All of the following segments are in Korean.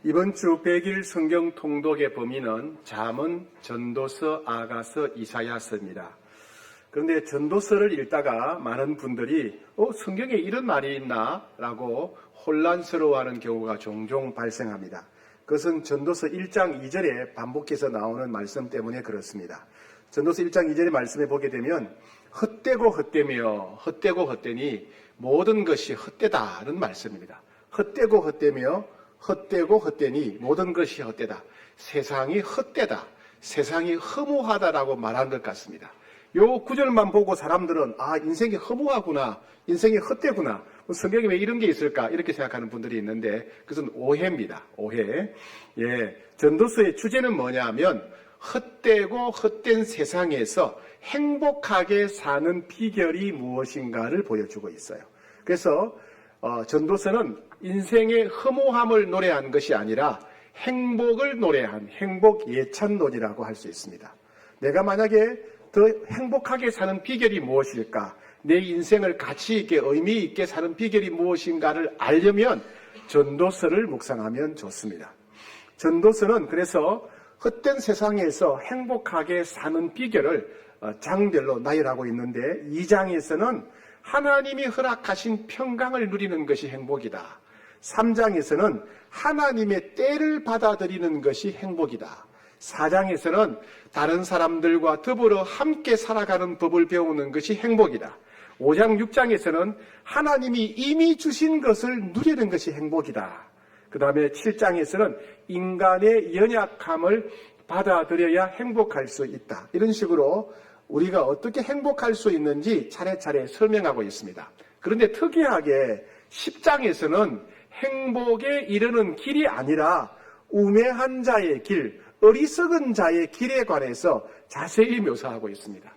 이번 주 100일 성경 통독의 범위는 잠언, 전도서, 아가서, 이사야서입니다. 그런데 전도서를 읽다가 많은 분들이 성경에 이런 말이 있나? 라고 혼란스러워하는 경우가 종종 발생합니다. 그것은 전도서 1장 2절에 반복해서 나오는 말씀 때문에 그렇습니다. 전도서 1장 2절의 말씀에 보게 되면 헛되고 헛되며 헛되고 헛되니 모든 것이 헛되다는 말씀입니다. 헛되고 헛되며 헛되고 헛되니 모든 것이 헛되다. 세상이 헛되다. 세상이 허무하다라고 말한 것 같습니다. 요 구절만 보고 사람들은 인생이 허무하구나. 인생이 헛되구나. 성경에 왜 이런 게 있을까? 이렇게 생각하는 분들이 있는데 그것은 오해입니다. 오해. 전도서의 주제는 뭐냐면 헛되고 헛된 세상에서 행복하게 사는 비결이 무엇인가를 보여주고 있어요. 그래서 전도서는 인생의 허무함을 노래한 것이 아니라 행복을 노래한 행복 예찬론이라고 할 수 있습니다. 내가 만약에 더 행복하게 사는 비결이 무엇일까? 내 인생을 가치 있게 의미 있게 사는 비결이 무엇인가를 알려면 전도서를 묵상하면 좋습니다. 전도서는 그래서 헛된 세상에서 행복하게 사는 비결을 장별로 나열하고 있는데 2장에서는 하나님이 허락하신 평강을 누리는 것이 행복이다. 3장에서는 하나님의 때를 받아들이는 것이 행복이다. 4장에서는 다른 사람들과 더불어 함께 살아가는 법을 배우는 것이 행복이다. 5장, 6장에서는 하나님이 이미 주신 것을 누리는 것이 행복이다. 그 다음에 7장에서는 인간의 연약함을 받아들여야 행복할 수 있다. 이런 식으로 우리가 어떻게 행복할 수 있는지 차례차례 설명하고 있습니다. 그런데 특이하게 10장에서는 행복에 이르는 길이 아니라 우매한 자의 길, 어리석은 자의 길에 관해서 자세히 묘사하고 있습니다.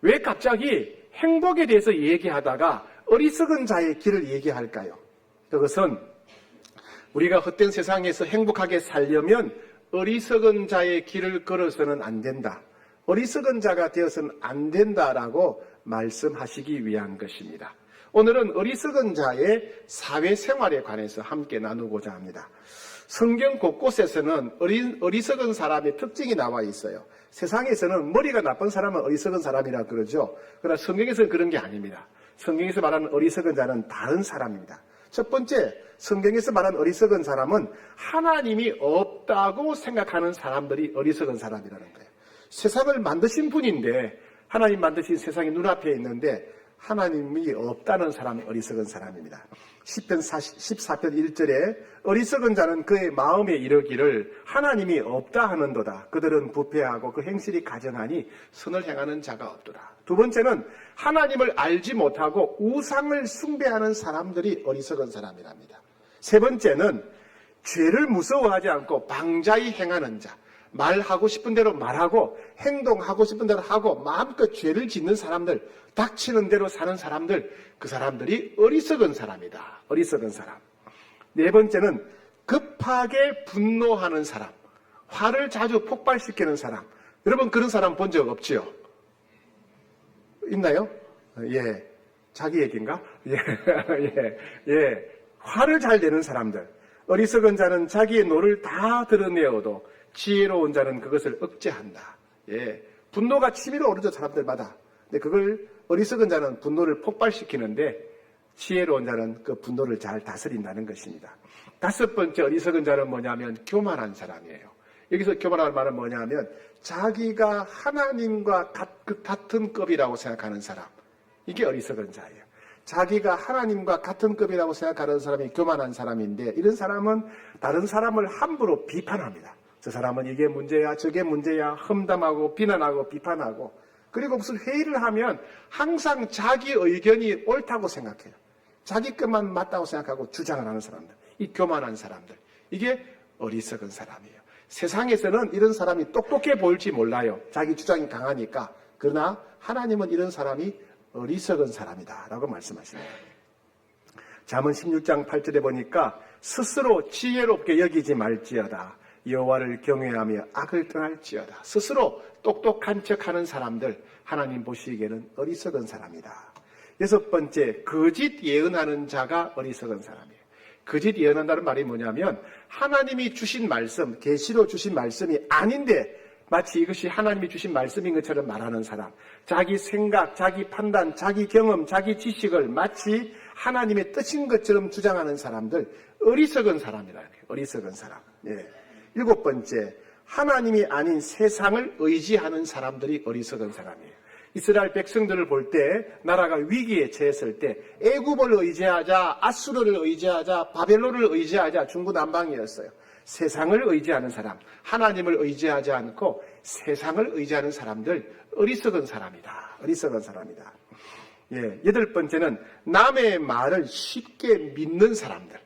왜 갑자기 행복에 대해서 얘기하다가 어리석은 자의 길을 얘기할까요? 그것은 우리가 헛된 세상에서 행복하게 살려면 어리석은 자의 길을 걸어서는 안 된다. 어리석은 자가 되어서는 안 된다라고 말씀하시기 위한 것입니다. 오늘은 어리석은 자의 사회생활에 관해서 함께 나누고자 합니다. 성경 곳곳에서는 어리석은 사람의 특징이 나와 있어요. 세상에서는 머리가 나쁜 사람은 어리석은 사람이라 그러죠. 그러나 성경에서는 그런 게 아닙니다. 성경에서 말하는 어리석은 자는 다른 사람입니다. 첫 번째, 성경에서 말하는 어리석은 사람은 하나님이 없다고 생각하는 사람들이 어리석은 사람이라는 거예요. 세상을 만드신 분인데 하나님 만드신 세상이 눈앞에 있는데 하나님이 없다는 사람이 어리석은 사람입니다. 시편 14편 1절에 어리석은 자는 그의 마음에 이르기를 하나님이 없다 하는도다. 그들은 부패하고 그 행실이 가증하니 선을 행하는 자가 없도다. 두 번째는 하나님을 알지 못하고 우상을 숭배하는 사람들이 어리석은 사람이랍니다. 세 번째는 죄를 무서워하지 않고 방자히 행하는 자. 말하고 싶은 대로 말하고 행동하고 싶은 대로 하고 마음껏 죄를 짓는 사람들, 닥치는 대로 사는 사람들, 그 사람들이 어리석은 사람이다. 어리석은 사람. 네 번째는 급하게 분노하는 사람, 화를 자주 폭발시키는 사람. 여러분 그런 사람 본 적 없지요? 있나요? 예. 자기 얘기인가? 예. 화를 잘 내는 사람들. 어리석은 자는 자기의 노를 다 드러내어도 지혜로운 자는 그것을 억제한다. 예. 분노가 치밀어 오르죠, 사람들마다. 근데 그걸 어리석은 자는 분노를 폭발시키는데 지혜로운 자는 그 분노를 잘 다스린다는 것입니다. 다섯 번째 어리석은 자는 뭐냐면 교만한 사람이에요. 여기서 교만한 말은 뭐냐면 자기가 하나님과 같은 급이라고 생각하는 사람. 이게 어리석은 자예요. 자기가 하나님과 같은 급이라고 생각하는 사람이 교만한 사람인데 이런 사람은 다른 사람을 함부로 비판합니다. 저 사람은 이게 문제야 저게 문제야 험담하고 비난하고 비판하고 그리고 무슨 회의를 하면 항상 자기 의견이 옳다고 생각해요. 자기 것만 맞다고 생각하고 주장을 하는 사람들. 이 교만한 사람들. 이게 어리석은 사람이에요. 세상에서는 이런 사람이 똑똑해 보일지 몰라요. 자기 주장이 강하니까. 그러나 하나님은 이런 사람이 어리석은 사람이다 라고 말씀하십니다. 잠언 16장 8절에 보니까 스스로 지혜롭게 여기지 말지어다. 여호와를 경외하며 악을 떠날지어다. 스스로 똑똑한 척하는 사람들 하나님 보시기에는 어리석은 사람이다. 여섯 번째, 거짓 예언하는 자가 어리석은 사람이에요. 거짓 예언한다는 말이 뭐냐면 하나님이 주신 말씀, 계시로 주신 말씀이 아닌데 마치 이것이 하나님이 주신 말씀인 것처럼 말하는 사람, 자기 생각, 자기 판단, 자기 경험, 자기 지식을 마치 하나님의 뜻인 것처럼 주장하는 사람들, 어리석은 사람이라 해요. 어리석은 사람. 예. 7번째, 하나님이 아닌 세상을 의지하는 사람들이 어리석은 사람이에요. 이스라엘 백성들을 볼 때 나라가 위기에 처했을 때 애굽을 의지하자, 아수르를 의지하자, 바벨론을 의지하자 중구난방이었어요. 세상을 의지하는 사람, 하나님을 의지하지 않고 세상을 의지하는 사람들, 어리석은 사람이다. 어리석은 사람이다. 예, 8번째는 남의 말을 쉽게 믿는 사람들.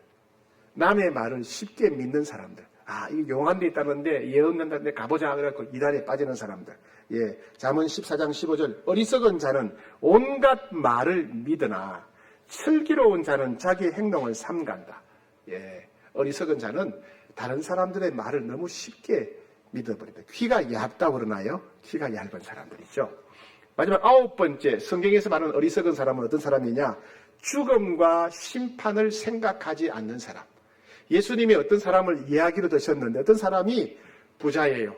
남의 말을 쉽게 믿는 사람들. 아, 이거 용한 데 있다는데 예언된다는데 가보자 그래갖고 이단에 빠지는 사람들. 예, 잠언 14장 15절. 어리석은 자는 온갖 말을 믿으나 슬기로운 자는 자기 행동을 삼간다. 예, 어리석은 자는 다른 사람들의 말을 너무 쉽게 믿어버립니다. 귀가 얇다고 그러나요? 귀가 얇은 사람들이죠. 마지막 9번째, 성경에서 말하는 어리석은 사람은 어떤 사람이냐? 죽음과 심판을 생각하지 않는 사람. 예수님이 어떤 사람을 이야기로 드셨는데 어떤 사람이 부자예요.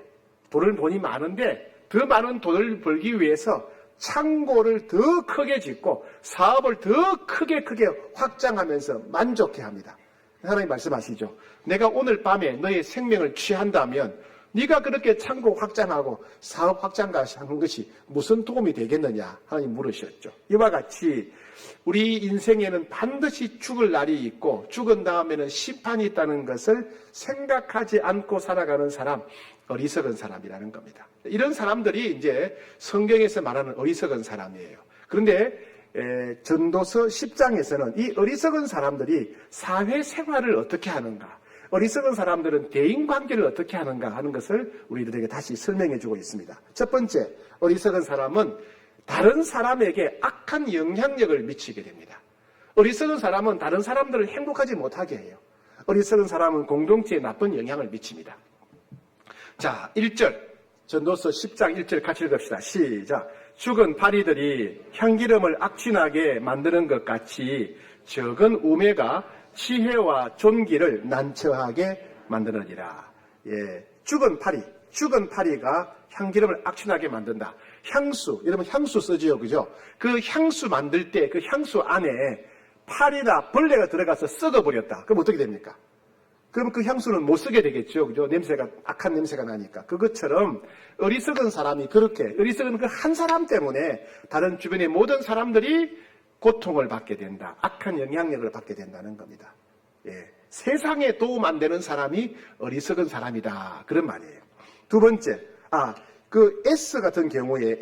돈을 돈이 많은데 더 많은 돈을 벌기 위해서 창고를 더 크게 짓고 사업을 더 크게 확장하면서 만족해합니다. 하나님 말씀하시죠. 내가 오늘 밤에 너의 생명을 취한다면 네가 그렇게 창고 확장하고 사업 확장까지 하는 것이 무슨 도움이 되겠느냐 하나님 물으셨죠. 이와 같이 우리 인생에는 반드시 죽을 날이 있고 죽은 다음에는 심판이 있다는 것을 생각하지 않고 살아가는 사람, 어리석은 사람이라는 겁니다. 이런 사람들이 이제 성경에서 말하는 어리석은 사람이에요. 그런데 전도서 10장에서는 이 어리석은 사람들이 사회생활을 어떻게 하는가, 어리석은 사람들은 대인관계를 어떻게 하는가 하는 것을 우리들에게 다시 설명해 주고 있습니다. 첫 번째, 어리석은 사람은 다른 사람에게 악한 영향력을 미치게 됩니다. 어리석은 사람은 다른 사람들을 행복하지 못하게 해요. 어리석은 사람은 공동체에 나쁜 영향을 미칩니다. 자, 1절, 전도서 10장 1절 같이 읽읍시다. 시작. 죽은 파리들이 향기름을 악취나게 만드는 것 같이 적은 우매가 지혜와 존귀를 난처하게 만드느니라. 예, 죽은 파리가 향기름을 악취나게 만든다. 향수, 여러분 향수 쓰지요, 그죠? 그 향수 만들 때 그 향수 안에 파리나 벌레가 들어가서 썩어버렸다. 그럼 어떻게 됩니까? 그럼 그 향수는 못 쓰게 되겠죠, 그죠? 냄새가, 악한 냄새가 나니까. 그것처럼 어리석은 사람이 그렇게, 어리석은 그 한 사람 때문에 다른 주변의 모든 사람들이 고통을 받게 된다. 악한 영향력을 받게 된다는 겁니다. 예. 세상에 도움 안 되는 사람이 어리석은 사람이다. 그런 말이에요. 두 번째, 그 에스 같은 경우에,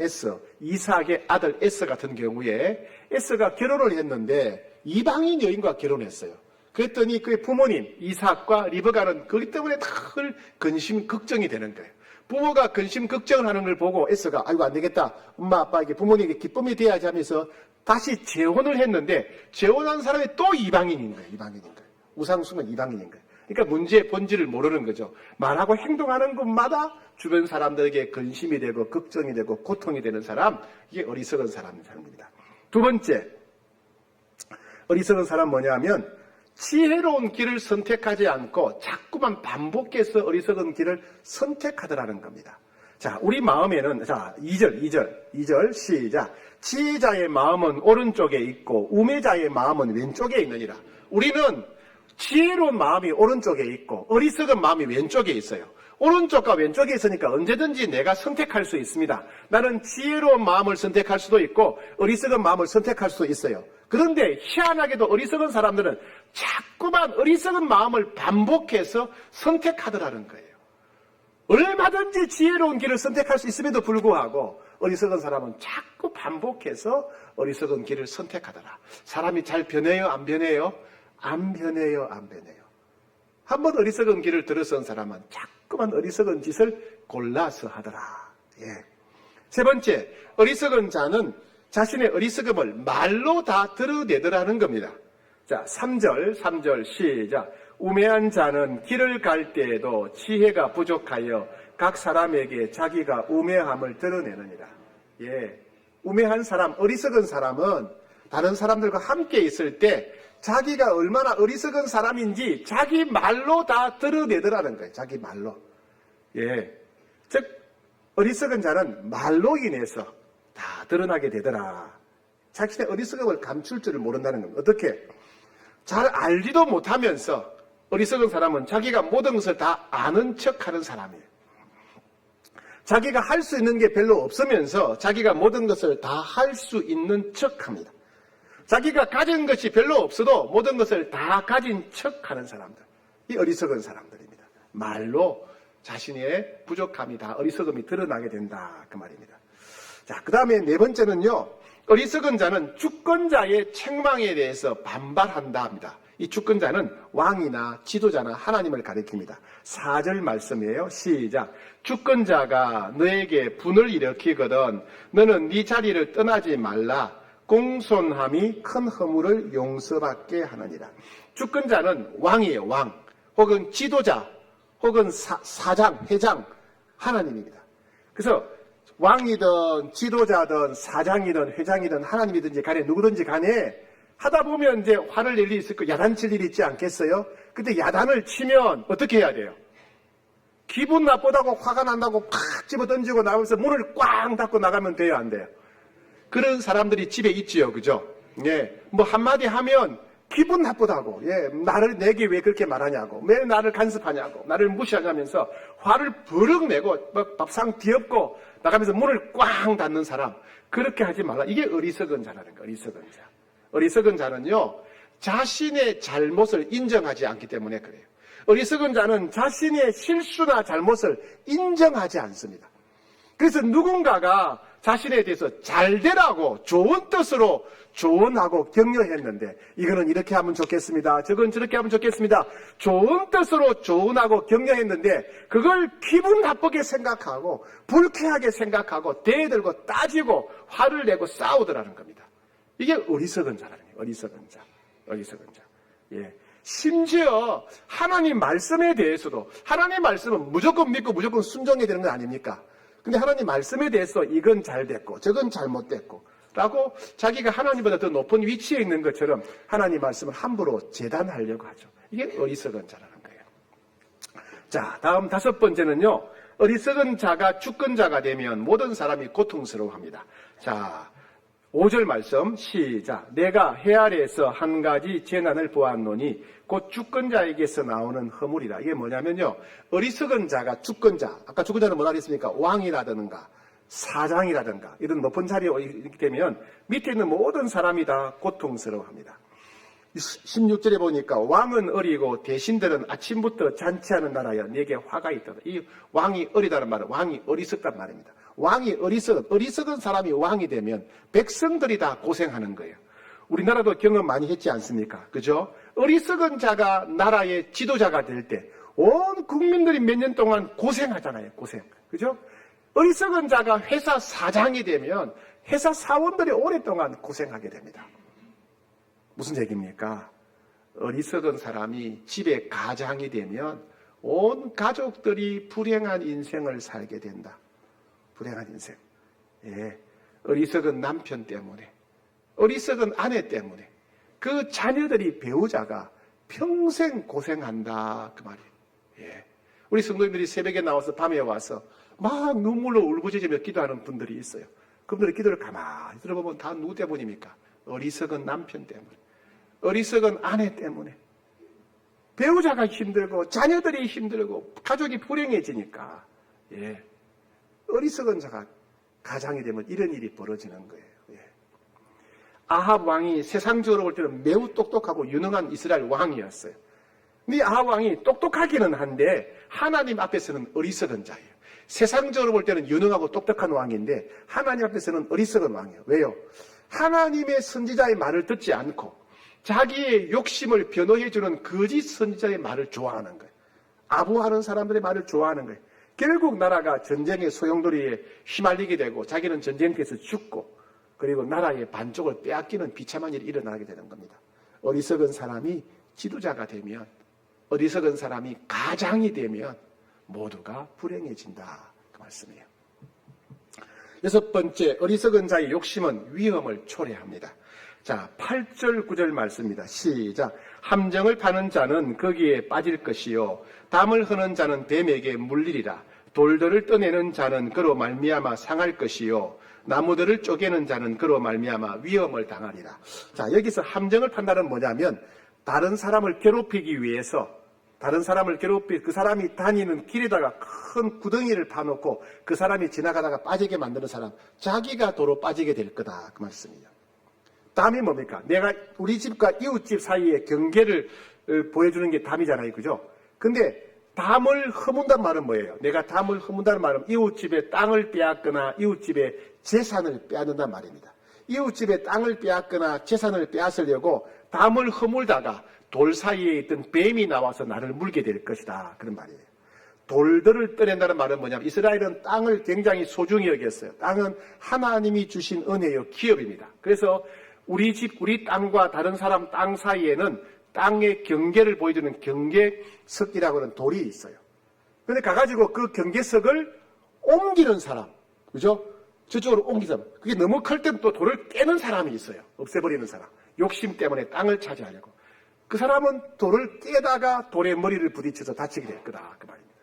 이삭의 아들 에스 같은 경우에, 에스가 결혼을 했는데 이방인 여인과 결혼했어요. 그랬더니 그의 부모님, 이삭과 리브가는 그것 때문에 늘 근심, 걱정이 되는 거예요. 부모가 근심, 걱정을 하는 걸 보고 에스가, 아이고, 안 되겠다. 엄마, 아빠에게, 부모님에게 기쁨이 돼야지 하면서 다시 재혼을 했는데, 재혼한 사람이 또 이방인인 거예요. 우상숭은 이방인인 거예요. 그러니까 문제의 본질을 모르는 거죠. 말하고 행동하는 것마다 주변 사람들에게 근심이 되고 걱정이 되고 고통이 되는 사람, 이게 어리석은 사람입니다. 두 번째, 어리석은 사람 뭐냐면 지혜로운 길을 선택하지 않고 자꾸만 반복해서 어리석은 길을 선택하더라는 겁니다. 자, 우리 마음에는, 자, 2절 시작. 지혜자의 마음은 오른쪽에 있고 우매자의 마음은 왼쪽에 있느니라. 우리는 지혜로운 마음이 오른쪽에 있고 어리석은 마음이 왼쪽에 있어요. 오른쪽과 왼쪽에 있으니까 언제든지 내가 선택할 수 있습니다. 나는 지혜로운 마음을 선택할 수도 있고 어리석은 마음을 선택할 수도 있어요. 그런데 희한하게도 어리석은 사람들은 자꾸만 어리석은 마음을 반복해서 선택하더라는 거예요. 얼마든지 지혜로운 길을 선택할 수 있음에도 불구하고 어리석은 사람은 자꾸 반복해서 어리석은 길을 선택하더라. 사람이 잘 변해요? 안 변해요? 안 변해요? 한번 어리석은 길을 들어선 사람은 자꾸만 어리석은 짓을 골라서 하더라. 예. 세 번째, 어리석은 자는 자신의 어리석음을 말로 다 드러내더라는 겁니다. 자, 3절 시작. 우매한 자는 길을 갈 때에도 지혜가 부족하여 각 사람에게 자기가 우매함을 드러내느니라. 예. 우매한 사람, 어리석은 사람은 다른 사람들과 함께 있을 때 자기가 얼마나 어리석은 사람인지 자기 말로 다 드러내더라는 거예요. 자기 말로. 예. 즉, 어리석은 자는 말로 인해서 다 드러나게 되더라. 자신의 어리석음을 감출 줄을 모른다는 겁니다. 어떻게? 잘 알지도 못하면서 어리석은 사람은 자기가 모든 것을 다 아는 척 하는 사람이에요. 자기가 할 수 있는 게 별로 없으면서 자기가 모든 것을 다 할 수 있는 척 합니다. 자기가 가진 것이 별로 없어도 모든 것을 다 가진 척 하는 사람들. 이 어리석은 사람들입니다. 말로 자신의 부족함이 다 어리석음이 드러나게 된다. 그 말입니다. 자, 그 다음에 네 번째는요. 어리석은 자는 주권자의 책망에 대해서 반발한다 합니다. 이 주권자는 왕이나 지도자나 하나님을 가리킵니다. 4절 말씀이에요. 시작. 주권자가 너에게 분을 일으키거든 너는 네 자리를 떠나지 말라. 공손함이 큰 허물을 용서받게 하느니라. 주권자는 왕이에요. 왕. 혹은 지도자. 혹은 사장, 회장. 하나님입니다. 그래서 왕이든 지도자든 사장이든 회장이든 하나님이든지 간에 누구든지 간에 하다 보면 이제 화를 낼 일이 있을 거 야단칠 일이 있지 않겠어요? 근데 야단을 치면 어떻게 해야 돼요? 기분 나쁘다고 화가 난다고 팍 집어 던지고 나가면서 문을 꽝 닫고 나가면 돼요? 안 돼요? 그런 사람들이 집에 있지요. 그죠? 예. 뭐 한마디 하면 기분 나쁘다고. 예. 내게 왜 그렇게 말하냐고. 왜 나를 간섭하냐고. 나를 무시하냐면서 화를 버럭 내고 밥상 뒤엎고 나가면서 문을 꽝 닫는 사람. 그렇게 하지 말라. 이게 어리석은 자라는 거예요. 어리석은 자. 어리석은 자는요. 자신의 잘못을 인정하지 않기 때문에 그래요. 어리석은 자는 자신의 실수나 잘못을 인정하지 않습니다. 그래서 누군가가 자신에 대해서 잘되라고 좋은 뜻으로 조언하고 격려했는데 이거는 이렇게 하면 좋겠습니다. 저건 저렇게 하면 좋겠습니다. 좋은 뜻으로 조언하고 격려했는데 그걸 기분 나쁘게 생각하고 불쾌하게 생각하고 대들고 따지고 화를 내고 싸우더라는 겁니다. 이게 어리석은 자라는 거예요. 어리석은 자. 어리석은 자. 예. 심지어 하나님 말씀에 대해서도 하나님 말씀은 무조건 믿고 무조건 순종해야 되는 건 아닙니까? 근데 하나님 말씀에 대해서 이건 잘 됐고 저건 잘못됐고 라고 자기가 하나님보다 더 높은 위치에 있는 것처럼 하나님 말씀을 함부로 재단하려고 하죠. 이게 어리석은 자라는 거예요. 자, 다음 5번째는요. 어리석은 자가 주권자가 되면 모든 사람이 고통스러워합니다. 자, 5절 말씀 시작. 내가 해 아래에서 한 가지 재난을 보았노니 곧 주권자에게서 나오는 허물이다. 이게 뭐냐면요. 어리석은 자가 주권자. 아까 주권자는 뭐라 그랬습니까? 왕이라든가 사장이라든가 이런 높은 자리에 있게 되면 밑에 있는 모든 사람이 다 고통스러워합니다. 16절에 보니까 왕은 어리고 대신들은 아침부터 잔치하는 나라여 내게 화가 있다. 이 왕이 어리다는 말은 왕이 어리석단 말입니다. 왕이 어리석은 사람이 왕이 되면 백성들이 다 고생하는 거예요. 우리나라도 경험 많이 했지 않습니까? 그죠? 어리석은 자가 나라의 지도자가 될 때 온 국민들이 몇 년 동안 고생하잖아요. 고생. 그죠? 어리석은 자가 회사 사장이 되면 회사 사원들이 오랫동안 고생하게 됩니다. 무슨 얘기입니까? 어리석은 사람이 집에 가장이 되면 온 가족들이 불행한 인생을 살게 된다. 불행한 인생. 예. 어리석은 남편 때문에, 어리석은 아내 때문에 그 자녀들이 배우자가 평생 고생한다. 그 말이에요. 예. 우리 성도님들이 새벽에 나와서 밤에 와서 막 눈물로 울부짖으며 기도하는 분들이 있어요. 그분들의 기도를 가만히 들어보면 다 누구 때문입니까? 어리석은 남편 때문에, 어리석은 아내 때문에, 배우자가 힘들고 자녀들이 힘들고 가족이 불행해지니까 예. 어리석은 자가 가장이 되면 이런 일이 벌어지는 거예요. 예. 아합 왕이 세상적으로 볼 때는 매우 똑똑하고 유능한 이스라엘 왕이었어요. 근데 아합 왕이 똑똑하기는 한데 하나님 앞에서는 어리석은 자예요. 세상적으로 볼 때는 유능하고 똑똑한 왕인데 하나님 앞에서는 어리석은 왕이에요. 왜요? 하나님의 선지자의 말을 듣지 않고 자기의 욕심을 변호해주는 거짓 선지자의 말을 좋아하는 거예요. 아부하는 사람들의 말을 좋아하는 거예요. 결국 나라가 전쟁의 소용돌이에 휘말리게 되고 자기는 전쟁터에서 죽고 그리고 나라의 반쪽을 빼앗기는 비참한 일이 일어나게 되는 겁니다. 어리석은 사람이 지도자가 되면, 어리석은 사람이 가장이 되면 모두가 불행해진다. 그 말씀이에요. 6번째, 어리석은 자의 욕심은 위험을 초래합니다. 자, 8절 9절 말씀입니다. 시작. 함정을 파는 자는 거기에 빠질 것이요 담을 허는 자는 뱀에게 물리리라. 돌들을 떠내는 자는 그로 말미암아 상할 것이요 나무들을 쪼개는 자는 그로 말미암아 위험을 당하리라. 자, 여기서 함정을 판다는 뭐냐면 다른 사람을 괴롭히기 위해서 그 사람이 다니는 길에다가 큰 구덩이를 파놓고 그 사람이 지나가다가 빠지게 만드는 사람, 자기가 도로 빠지게 될 거다 그 말씀이에요. 담이 뭡니까? 내가 우리 집과 이웃집 사이의 경계를 보여주는 게 담이잖아요, 그죠? 근데 담을 허문다는 말은 뭐예요? 내가 담을 허문다는 말은 이웃집의 땅을 빼앗거나 이웃집의 재산을 빼앗는다는 말입니다. 이웃집의 땅을 빼앗거나 재산을 빼앗으려고 담을 허물다가 돌 사이에 있던 뱀이 나와서 나를 물게 될 것이다. 그런 말이에요. 돌들을 떠낸다는 말은 뭐냐면 이스라엘은 땅을 굉장히 소중히 여겼어요. 땅은 하나님이 주신 은혜요, 기업입니다. 그래서 우리 집, 우리 땅과 다른 사람 땅 사이에는 땅의 경계를 보여주는 경계석이라고 하는 돌이 있어요. 그런데 가가지고 그 경계석을 옮기는 사람, 그죠? 저쪽으로 옮기는 사람. 그게 너무 클 때는 또 돌을 깨는 사람이 있어요. 없애버리는 사람. 욕심 때문에 땅을 차지하려고. 그 사람은 돌을 깨다가 돌에 머리를 부딪혀서 다치게 될 거다. 그 말입니다.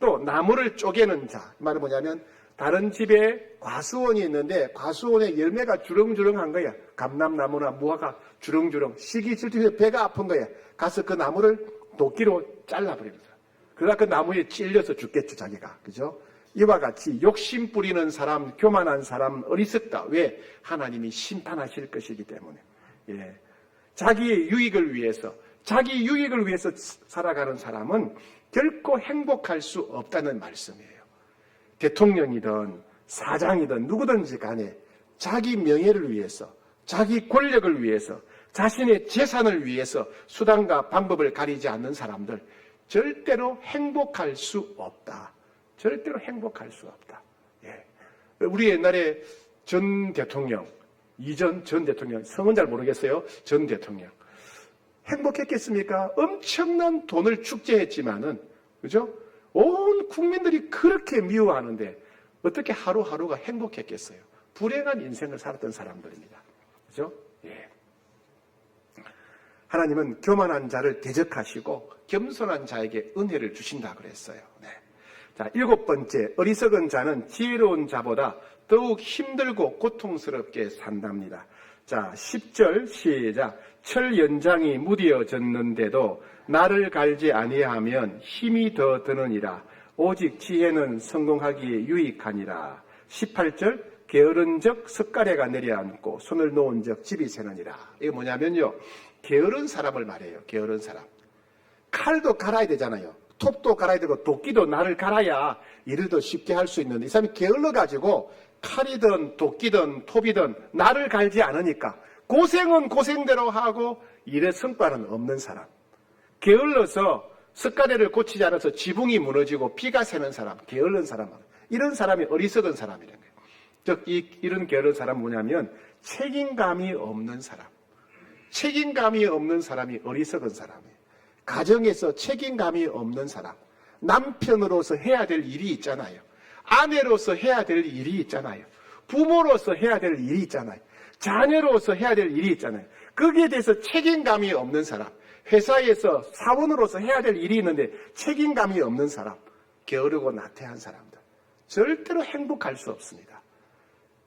또 나무를 쪼개는 자. 그 말은 뭐냐면 다른 집에 과수원이 있는데 과수원에 열매가 주렁주렁한 거야. 감람나무나 무화과 주렁주렁. 시기 질투해서 배가 아픈 거야. 가서 그 나무를 도끼로 잘라버리는 거야. 그러다 그 나무에 찔려서 죽겠죠, 자기가. 그죠? 이와 같이 욕심 부리는 사람, 교만한 사람, 어리석다. 왜? 하나님이 심판하실 것이기 때문에. 예. 자기의 유익을 위해서 살아가는 사람은 결코 행복할 수 없다는 말씀이에요. 대통령이든 사장이든 누구든지 간에 자기 명예를 위해서, 자기 권력을 위해서, 자신의 재산을 위해서 수단과 방법을 가리지 않는 사람들 절대로 행복할 수 없다. 절대로 행복할 수 없다. 예. 우리 옛날에 전 대통령, 이전 전 대통령, 성은 잘 모르겠어요. 전 대통령. 행복했겠습니까? 엄청난 돈을 축제했지만은, 그죠? 온 국민들이 그렇게 미워하는데 어떻게 하루하루가 행복했겠어요? 불행한 인생을 살았던 사람들입니다. 그죠? 예. 하나님은 교만한 자를 대적하시고 겸손한 자에게 은혜를 주신다 그랬어요. 네. 자, 7번째, 어리석은 자는 지혜로운 자보다 더욱 힘들고 고통스럽게 산답니다. 자, 10절 시작. 철 연장이 무뎌졌는데도 나를 갈지 아니하면 힘이 더 드느니라. 오직 지혜는 성공하기에 유익하니라. 18절 게으른 적 석가래가 내려앉고 손을 놓은 적 집이 새느니라. 이게 뭐냐면요, 게으른 사람을 말해요. 게으른 사람. 칼도 갈아야 되잖아요. 톱도 갈아야 되고 도끼도 나를 갈아야 일을 더 쉽게 할 수 있는데 이 사람이 게을러가지고 칼이든 도끼든 톱이든 나를 갈지 않으니까 고생은 고생대로 하고 일의 성과는 없는 사람. 게을러서 석가래를 고치지 않아서 지붕이 무너지고 피가 새는 사람, 게을른 사람. 이런 사람이 어리석은 사람이라는 거예요. 즉 이런 게으른 사람은 뭐냐면 책임감이 없는 사람. 책임감이 없는 사람이 어리석은 사람이에요. 가정에서 책임감이 없는 사람. 남편으로서 해야 될 일이 있잖아요. 아내로서 해야 될 일이 있잖아요. 부모로서 해야 될 일이 있잖아요. 자녀로서 해야 될 일이 있잖아요. 거기에 대해서 책임감이 없는 사람. 회사에서 사원으로서 해야 될 일이 있는데 책임감이 없는 사람. 게으르고 나태한 사람들. 절대로 행복할 수 없습니다.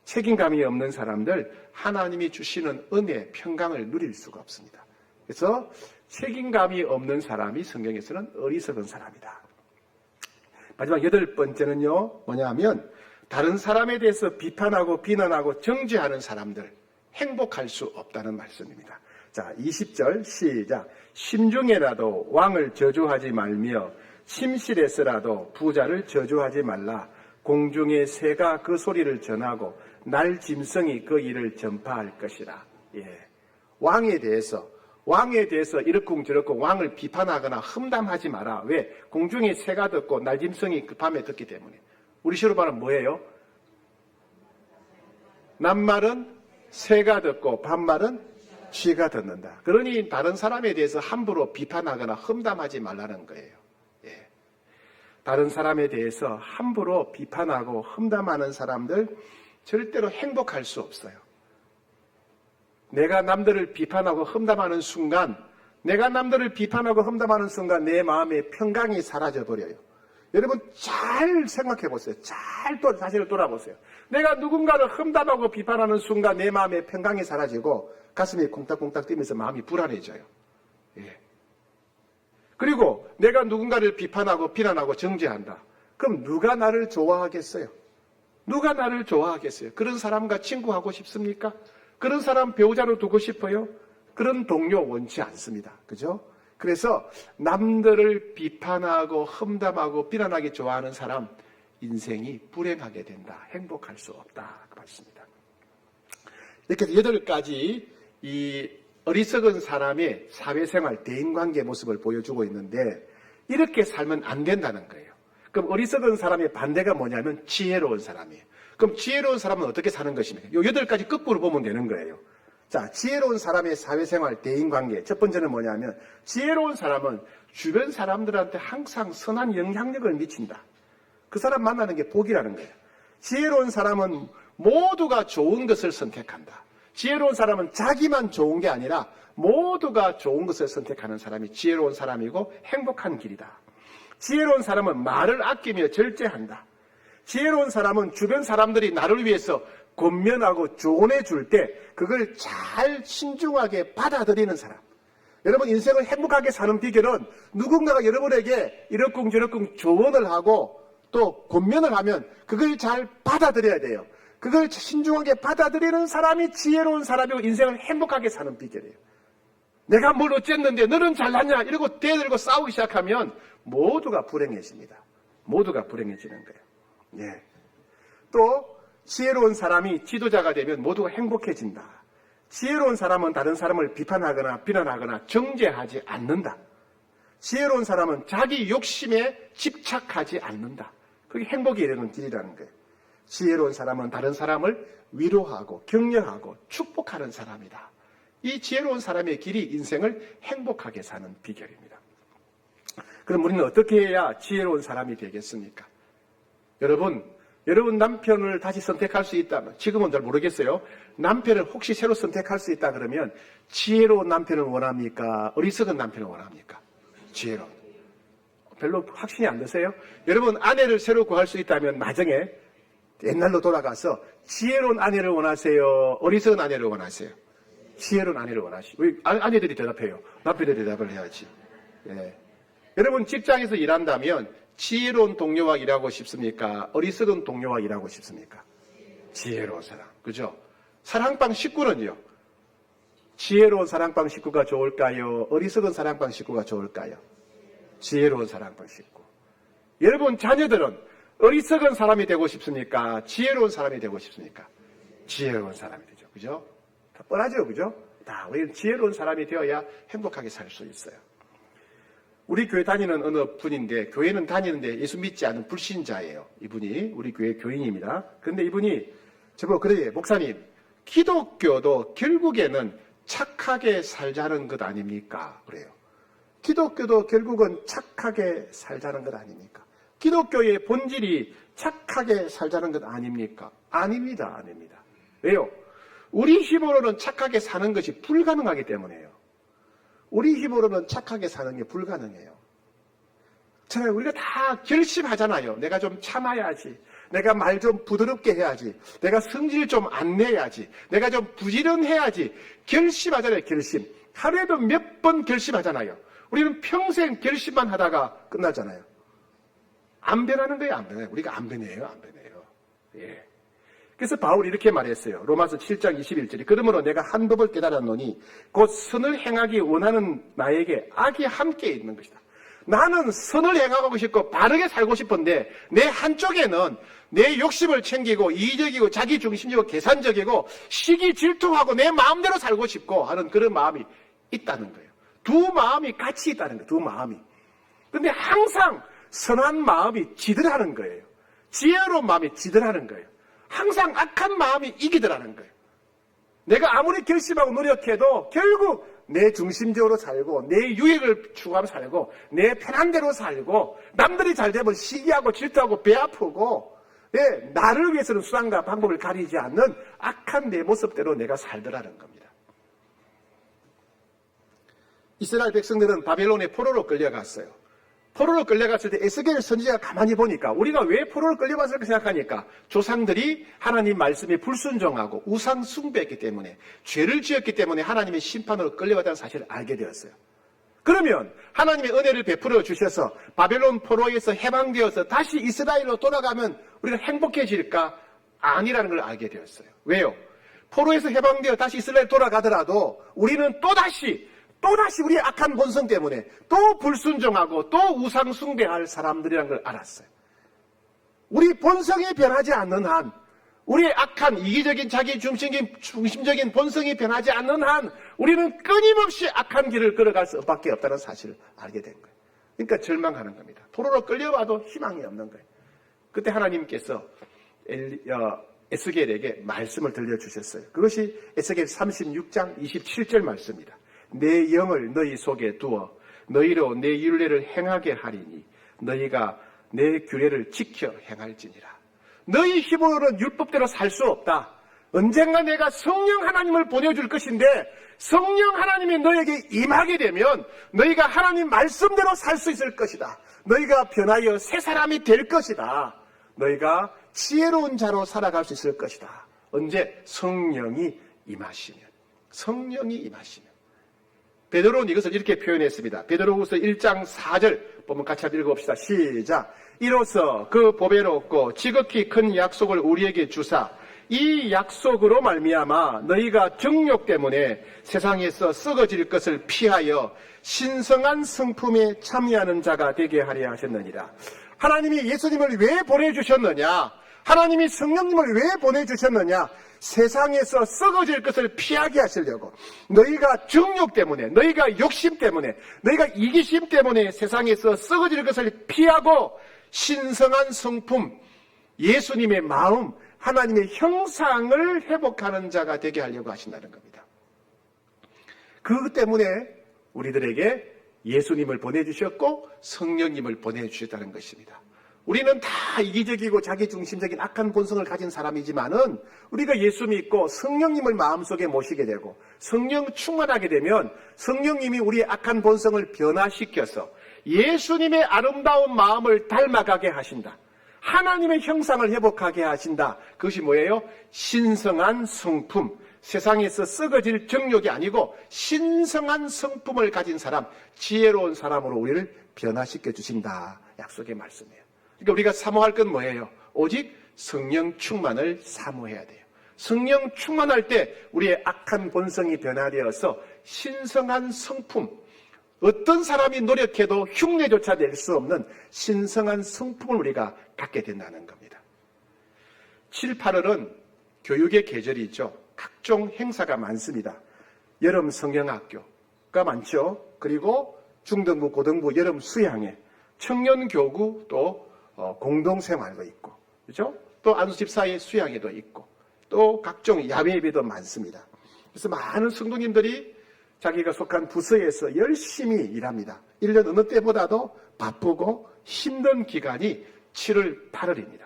책임감이 없는 사람들, 하나님이 주시는 은혜, 평강을 누릴 수가 없습니다. 그래서 책임감이 없는 사람이 성경에서는 어리석은 사람이다. 마지막 8번째는요, 뭐냐면 다른 사람에 대해서 비판하고 비난하고 정죄하는 사람들, 행복할 수 없다는 말씀입니다. 자, 20절 시작. 심중에라도 왕을 저주하지 말며 침실에서라도 부자를 저주하지 말라. 공중의 새가 그 소리를 전하고 날 짐승이 그 일을 전파할 것이라. 예. 왕에 대해서 이렇쿵저렇쿵 왕을 비판하거나 험담하지 마라. 왜? 공중에 새가 듣고 날짐승이 그 밤에 듣기 때문에. 우리 시로 말은 뭐예요? 낮말은 새가 듣고 밤말은 쥐가 듣는다. 그러니 다른 사람에 대해서 함부로 비판하거나 험담하지 말라는 거예요. 예. 다른 사람에 대해서 함부로 비판하고 험담하는 사람들 절대로 행복할 수 없어요. 내가 남들을 비판하고 험담하는 순간 내 마음의 평강이 사라져버려요. 여러분 잘 생각해 보세요. 잘 또 자신을 돌아보세요. 내가 누군가를 험담하고 비판하는 순간 내 마음의 평강이 사라지고 가슴이 콩닥콩닥 뛰면서 마음이 불안해져요. 예. 그리고 내가 누군가를 비판하고 비난하고 정죄한다. 그럼 누가 나를 좋아하겠어요? 누가 나를 좋아하겠어요? 그런 사람과 친구하고 싶습니까? 그런 사람 배우자로 두고 싶어요? 그런 동료 원치 않습니다. 그죠? 그래서 남들을 비판하고 험담하고 비난하기 좋아하는 사람 인생이 불행하게 된다. 행복할 수 없다. 그 말씀입니다. 이렇게 8가지 이 어리석은 사람의 사회생활, 대인관계 모습을 보여주고 있는데 이렇게 살면 안 된다는 거예요. 그럼 어리석은 사람의 반대가 뭐냐면 지혜로운 사람이에요. 그럼 지혜로운 사람은 어떻게 사는 것입니까? 이 8가지 거꾸로 보면 되는 거예요. 자, 지혜로운 사람의 사회생활, 대인관계. 첫 번째는 뭐냐면 지혜로운 사람은 주변 사람들한테 항상 선한 영향력을 미친다. 그 사람 만나는 게 복이라는 거예요. 지혜로운 사람은 모두가 좋은 것을 선택한다. 지혜로운 사람은 자기만 좋은 게 아니라 모두가 좋은 것을 선택하는 사람이 지혜로운 사람이고 행복한 길이다. 지혜로운 사람은 말을 아끼며 절제한다. 지혜로운 사람은 주변 사람들이 나를 위해서 권면하고 조언해 줄 때 그걸 잘 신중하게 받아들이는 사람. 여러분 인생을 행복하게 사는 비결은 누군가가 여러분에게 이러쿵저러쿵 조언을 하고 또 권면을 하면 그걸 잘 받아들여야 돼요. 그걸 신중하게 받아들이는 사람이 지혜로운 사람이고 인생을 행복하게 사는 비결이에요. 내가 뭘 어쨌는데 너는 잘났냐 이러고 대들고 싸우기 시작하면 모두가 불행해집니다. 모두가 불행해지는 거예요. 예. 또 지혜로운 사람이 지도자가 되면 모두가 행복해진다. 지혜로운 사람은 다른 사람을 비판하거나 비난하거나 정죄하지 않는다. 지혜로운 사람은 자기 욕심에 집착하지 않는다. 그게 행복에 이르는 길이라는 거예요. 지혜로운 사람은 다른 사람을 위로하고 격려하고 축복하는 사람이다. 이 지혜로운 사람의 길이 인생을 행복하게 사는 비결입니다. 그럼 우리는 어떻게 해야 지혜로운 사람이 되겠습니까? 여러분 남편을 다시 선택할 수 있다면, 지금은 잘 모르겠어요. 남편을 혹시 새로 선택할 수 있다 그러면 지혜로운 남편을 원합니까? 어리석은 남편을 원합니까? 지혜로운. 별로 확신이 안 드세요? 여러분 아내를 새로 구할 수 있다면 나중에 옛날로 돌아가서 지혜로운 아내를 원하세요? 어리석은 아내를 원하세요? 지혜로운 아내를 원하시고. 왜 아내들이 대답해요? 남편들이 대답을 해야지. 예. 여러분 직장에서 일한다면 지혜로운 동료와 일하고 싶습니까? 어리석은 동료와 일하고 싶습니까? 지혜로운 사람. 그죠? 사랑방 식구는요? 지혜로운 사랑방 식구가 좋을까요? 어리석은 사랑방 식구가 좋을까요? 지혜로운 사랑방 식구. 여러분 자녀들은 어리석은 사람이 되고 싶습니까? 지혜로운 사람이 되고 싶습니까? 지혜로운 사람이 되죠. 그죠? 다 뻔하죠. 그죠? 다 우리는 지혜로운 사람이 되어야 행복하게 살 수 있어요. 우리 교회 다니는 어느 분인데, 교회는 다니는데 예수 믿지 않은 불신자예요. 이분이 우리 교회 교인입니다. 그런데 이분이 저보고 그래요. 목사님, 기독교도 결국에는 착하게 살자는 것 아닙니까? 그래요. 기독교도 결국은 착하게 살자는 것 아닙니까? 기독교의 본질이 착하게 살자는 것 아닙니까? 아닙니다. 아닙니다. 왜요? 우리 힘으로는 착하게 사는 것이 불가능하기 때문에요. 우리 힘으로는 착하게 사는 게 불가능해요. 저는 우리가 다 결심하잖아요. 내가 좀 참아야지. 내가 말 좀 부드럽게 해야지. 내가 성질 좀 안 내야지. 내가 좀 부지런해야지. 결심하잖아요. 결심. 하루에도 몇 번 결심하잖아요. 우리는 평생 결심만 하다가 끝나잖아요. 안 변하는 거예요. 안 변해요. 우리가 안 변해요. 안 변해요. 예. 그래서 바울이 이렇게 말했어요. 로마서 7장 21절에 그러므로 내가 한 법을 깨달았노니 곧 선을 행하기 원하는 나에게 악이 함께 있는 것이다. 나는 선을 행하고 싶고 바르게 살고 싶은데 내 한쪽에는 내 욕심을 챙기고 이기적이고 자기중심적이고 계산적이고 시기 질투하고 내 마음대로 살고 싶고 하는 그런 마음이 있다는 거예요. 두 마음이 같이 있다는 거예요. 두 마음이. 그런데 항상 선한 마음이 지더라는 거예요. 지혜로운 마음이 지더라는 거예요. 항상 악한 마음이 이기더라는 거예요. 내가 아무리 결심하고 노력해도 결국 내 중심적으로 살고 내 유익을 추구하며 살고 내 편한 대로 살고 남들이 잘 되면 시기하고 질투하고 배 아프고 나를 위해서는 수단과 방법을 가리지 않는 악한 내 모습대로 내가 살더라는 겁니다. 이스라엘 백성들은 바벨론의 포로로 끌려갔어요. 포로로 끌려갔을 때 에스겔 선지자가 가만히 보니까 우리가 왜 포로로 끌려갔을까 생각하니까 조상들이 하나님 말씀에 불순종하고 우상 숭배했기 때문에 죄를 지었기 때문에 하나님의 심판으로 끌려갔다는 사실을 알게 되었어요. 그러면 하나님의 은혜를 베풀어 주셔서 바벨론 포로에서 해방되어서 다시 이스라엘로 돌아가면 우리가 행복해질까? 아니라는 걸 알게 되었어요. 왜요? 포로에서 해방되어 다시 이스라엘 돌아가더라도 우리는 또다시 우리의 악한 본성 때문에 또 불순종하고 또 우상 숭배할 사람들이라는 걸 알았어요. 우리 본성이 변하지 않는 한, 우리의 악한 이기적인 자기 중심적인 본성이 변하지 않는 한 우리는 끊임없이 악한 길을 걸어갈 수밖에 없다는 사실을 알게 된 거예요. 그러니까 절망하는 겁니다. 포로로 끌려와도 희망이 없는 거예요. 그때 하나님께서 에스겔에게 말씀을 들려주셨어요. 그것이 에스겔 36장 27절 말씀입니다. 내 영을 너희 속에 두어 너희로 내 율례를 행하게 하리니 너희가 내 규례를 지켜 행할지니라. 너희 힘으로는 율법대로 살 수 없다. 언젠가 내가 성령 하나님을 보내줄 것인데 성령 하나님이 너에게 임하게 되면 너희가 하나님 말씀대로 살 수 있을 것이다. 너희가 변하여 새 사람이 될 것이다. 너희가 지혜로운 자로 살아갈 수 있을 것이다. 언제? 성령이 임하시면. 성령이 임하시면. 베드로는 이것을 이렇게 표현했습니다. 베드로후서 1장 4절 보면 같이 한번 읽어봅시다. 시작. 이로써 그 보배롭고 지극히 큰 약속을 우리에게 주사 이 약속으로 말미암아 너희가 정욕 때문에 세상에서 썩어질 것을 피하여 신성한 성품에 참여하는 자가 되게 하려 하셨느니라. 하나님이 예수님을 왜 보내주셨느냐? 하나님이 성령님을 왜 보내주셨느냐? 세상에서 썩어질 것을 피하게 하시려고. 너희가 정욕 때문에, 너희가 욕심 때문에, 너희가 이기심 때문에 세상에서 썩어질 것을 피하고 신성한 성품, 예수님의 마음, 하나님의 형상을 회복하는 자가 되게 하려고 하신다는 겁니다. 그 때문에 우리들에게 예수님을 보내주셨고 성령님을 보내주셨다는 것입니다. 우리는 다 이기적이고 자기중심적인 악한 본성을 가진 사람이지만은 우리가 예수 믿고 성령님을 마음속에 모시게 되고 성령 충만하게 되면 성령님이 우리의 악한 본성을 변화시켜서 예수님의 아름다운 마음을 닮아가게 하신다. 하나님의 형상을 회복하게 하신다. 그것이 뭐예요? 신성한 성품. 세상에서 썩어질 정욕이 아니고 신성한 성품을 가진 사람, 지혜로운 사람으로 우리를 변화시켜 주신다. 약속의 말씀이에요. 그러니까 우리가 사모할 건 뭐예요? 오직 성령 충만을 사모해야 돼요. 성령 충만할 때 우리의 악한 본성이 변화되어서 신성한 성품, 어떤 사람이 노력해도 흉내조차 낼 수 없는 신성한 성품을 우리가 갖게 된다는 겁니다. 7, 8월은 교육의 계절이죠. 각종 행사가 많습니다. 여름 성경학교가 많죠. 그리고 중등부, 고등부 여름 수양회, 청년교구 또 공동생활도 있고, 그렇죠? 또 안수집사의 수양회도 있고, 또 각종 야외 예배도 많습니다. 그래서 많은 성도님들이 자기가 속한 부서에서 열심히 일합니다. 1년 어느 때보다도 바쁘고 힘든 기간이 7월, 8월입니다.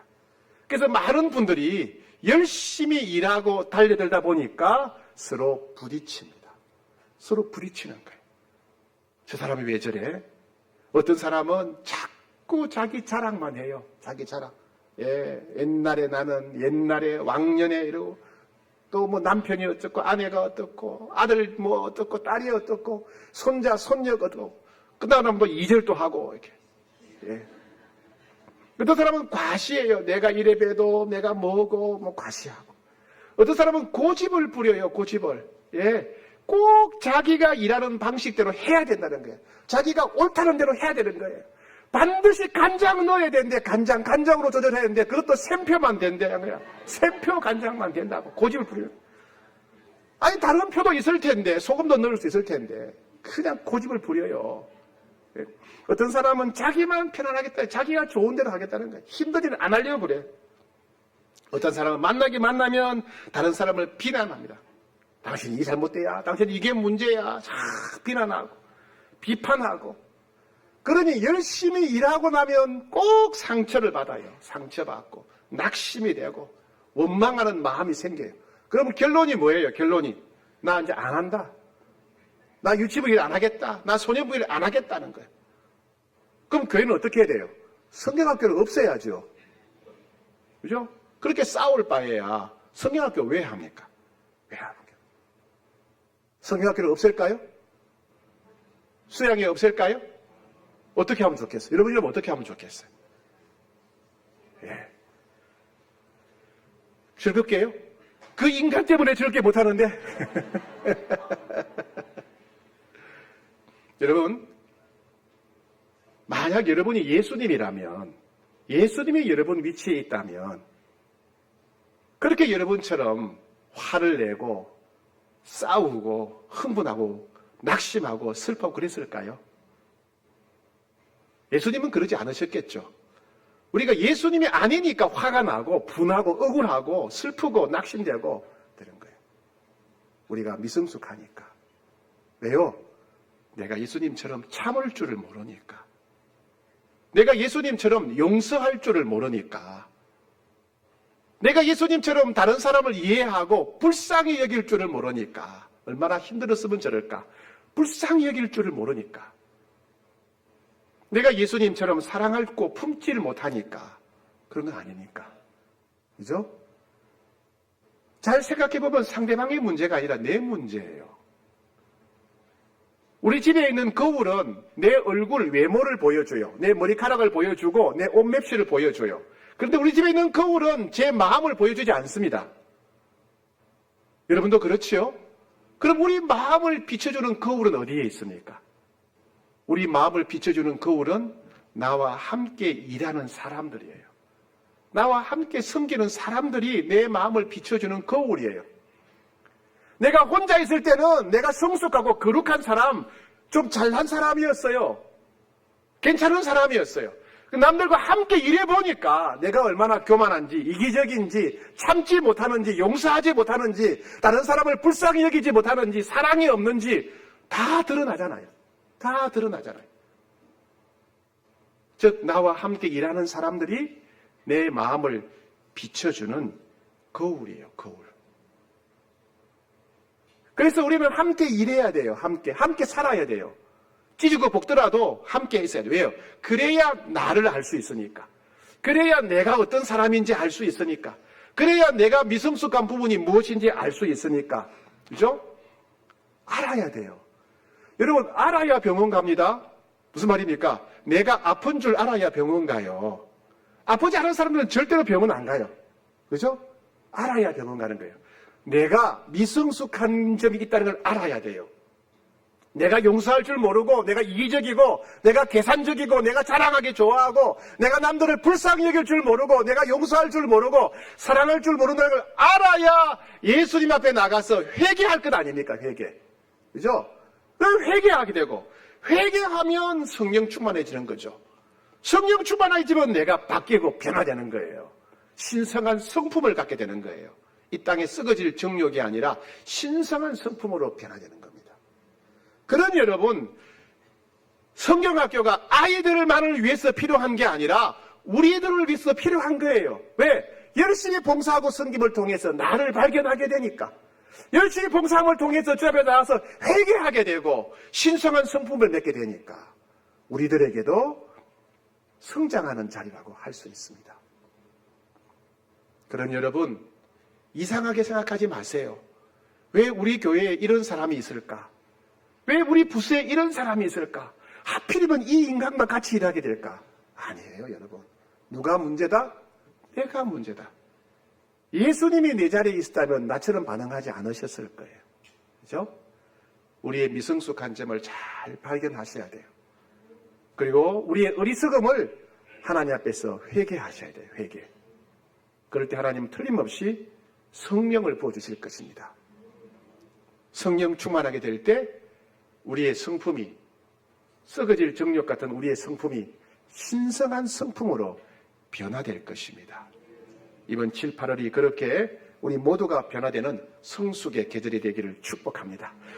그래서 많은 분들이 열심히 일하고 달려들다 보니까 서로 부딪힙니다. 서로 부딪히는 거예요. 저 사람이 왜 저래? 어떤 사람은 자꾸 자기 자랑만 해요. 자기 자랑. 예, 옛날에 나는 옛날에 왕년에 이러고 또 뭐 남편이 어떻고 아내가 어떻고 아들 뭐 어떻고 딸이 어떻고 손자 손녀가 어떻고 그다음에 뭐 이절도 하고 이렇게. 예. 어떤 사람은 과시해요. 내가 이래 봬도 내가 뭐고 뭐 과시하고. 어떤 사람은 고집을 부려요. 고집을. 예. 꼭 자기가 일하는 방식대로 해야 된다는 거예요. 자기가 옳다는 대로 해야 되는 거예요. 반드시 간장 넣어야 되는데 간장으로 조절해야 되는데 그것도 샘표만 된다는 거야. 샘표 간장만 된다고 고집을 부려요. 아니 다른 표도 있을 텐데 소금도 넣을 수 있을 텐데 그냥 고집을 부려요. 어떤 사람은 자기만 편안하겠다, 자기가 좋은 대로 하겠다는 거예요. 힘든 일을 안 하려고 그래. 어떤 사람은 만나면 다른 사람을 비난합니다. 당신이 이게 잘못돼야, 당신이 이게 문제야. 비난하고 비판하고. 그러니 열심히 일하고 나면 꼭 상처를 받아요. 상처받고 낙심이 되고 원망하는 마음이 생겨요. 그럼 결론이 뭐예요? 결론이 나 이제 안 한다. 나 유치부 일 안 하겠다. 나 소년부 일 안 하겠다는 거예요. 그럼 교회는 어떻게 해야 돼요? 성경학교를 없애야죠. 그죠? 그렇게 싸울 바에야 성경학교 왜 합니까? 왜 합니까? 성경학교를 없앨까요? 수양회 없앨까요? 어떻게 하면 좋겠어요? 여러분 어떻게 하면 좋겠어요? 예. 즐겁게요? 그 인간 때문에 즐겁게 못하는데. 여러분, 만약 여러분이 예수님이라면, 예수님이 여러분 위치에 있다면, 그렇게 여러분처럼 화를 내고, 싸우고, 흥분하고, 낙심하고, 슬퍼하고 그랬을까요? 예수님은 그러지 않으셨겠죠. 우리가 예수님이 아니니까 화가 나고, 분하고, 억울하고, 슬프고, 낙심되고, 그런 거예요. 우리가 미성숙하니까. 왜요? 내가 예수님처럼 참을 줄을 모르니까. 내가 예수님처럼 용서할 줄을 모르니까. 내가 예수님처럼 다른 사람을 이해하고 불쌍히 여길 줄을 모르니까. 얼마나 힘들었으면 저럴까. 불쌍히 여길 줄을 모르니까. 내가 예수님처럼 사랑하고 품지를 못하니까. 그런 건 아니니까. 그죠? 잘 생각해보면 상대방의 문제가 아니라 내 문제예요. 우리 집에 있는 거울은 내 얼굴, 외모를 보여줘요. 내 머리카락을 보여주고 내 옷맵시를 보여줘요. 그런데 우리 집에 있는 거울은 제 마음을 보여주지 않습니다. 여러분도 그렇지요? 그럼 우리 마음을 비춰주는 거울은 어디에 있습니까? 우리 마음을 비춰주는 거울은 나와 함께 일하는 사람들이에요. 나와 함께 섬기는 사람들이 내 마음을 비춰주는 거울이에요. 내가 혼자 있을 때는 내가 성숙하고 거룩한 사람, 좀 잘난 사람이었어요. 괜찮은 사람이었어요. 남들과 함께 일해보니까 내가 얼마나 교만한지, 이기적인지, 참지 못하는지, 용서하지 못하는지, 다른 사람을 불쌍히 여기지 못하는지, 사랑이 없는지 다 드러나잖아요. 다 드러나잖아요. 즉 나와 함께 일하는 사람들이 내 마음을 비춰주는 거울이에요. 거울. 그래서 우리는 함께 일해야 돼요. 함께 살아야 돼요. 찢고 볶더라도 함께 있어야 돼요. 왜요? 그래야 나를 알 수 있으니까. 그래야 내가 어떤 사람인지 알 수 있으니까. 그래야 내가 미성숙한 부분이 무엇인지 알 수 있으니까. 그죠? 알아야 돼요. 여러분, 알아야 병원 갑니다. 무슨 말입니까? 내가 아픈 줄 알아야 병원 가요. 아프지 않은 사람들은 절대로 병원 안 가요. 그죠? 알아야 병원 가는 거예요. 내가 미성숙한 점이 있다는 걸 알아야 돼요. 내가 용서할 줄 모르고, 내가 이기적이고, 내가 계산적이고, 내가 자랑하기 좋아하고, 내가 남들을 불쌍히 여길 줄 모르고, 내가 용서할 줄 모르고, 사랑할 줄 모른다는 걸 알아야 예수님 앞에 나가서 회개할 것 아닙니까? 회개. 그죠? 회개하게 되고, 회개하면 성령 충만해지는 거죠. 성령 충만해지면 내가 바뀌고 변화되는 거예요. 신성한 성품을 갖게 되는 거예요. 이 땅에 썩어질 정욕이 아니라 신성한 성품으로 변화되는 겁니다. 그러니 여러분, 성경학교가 아이들만을 위해서 필요한 게 아니라 우리들을 위해서 필요한 거예요. 왜? 열심히 봉사하고 섬김을 통해서 나를 발견하게 되니까. 열심히 봉사함을 통해서 주 앞에 나와서 회개하게 되고 신성한 성품을 맺게 되니까 우리들에게도 성장하는 자리라고 할 수 있습니다. 그러니 여러분, 이상하게 생각하지 마세요. 왜 우리 교회에 이런 사람이 있을까? 왜 우리 부서에 이런 사람이 있을까? 하필이면 이 인간과 같이 일하게 될까? 아니에요, 여러분. 누가 문제다? 내가 문제다. 예수님이 내 자리에 있었다면 나처럼 반응하지 않으셨을 거예요. 그죠? 우리의 미성숙한 점을 잘 발견하셔야 돼요. 그리고 우리의 어리석음을 하나님 앞에서 회개하셔야 돼요. 회개. 그럴 때 하나님은 틀림없이 성령을 부어주실 것입니다. 성령 충만하게 될 때 우리의 성품이, 썩어질 정욕 같은 우리의 성품이 신성한 성품으로 변화될 것입니다. 이번 7, 8월이 그렇게 우리 모두가 변화되는 성숙의 계절이 되기를 축복합니다.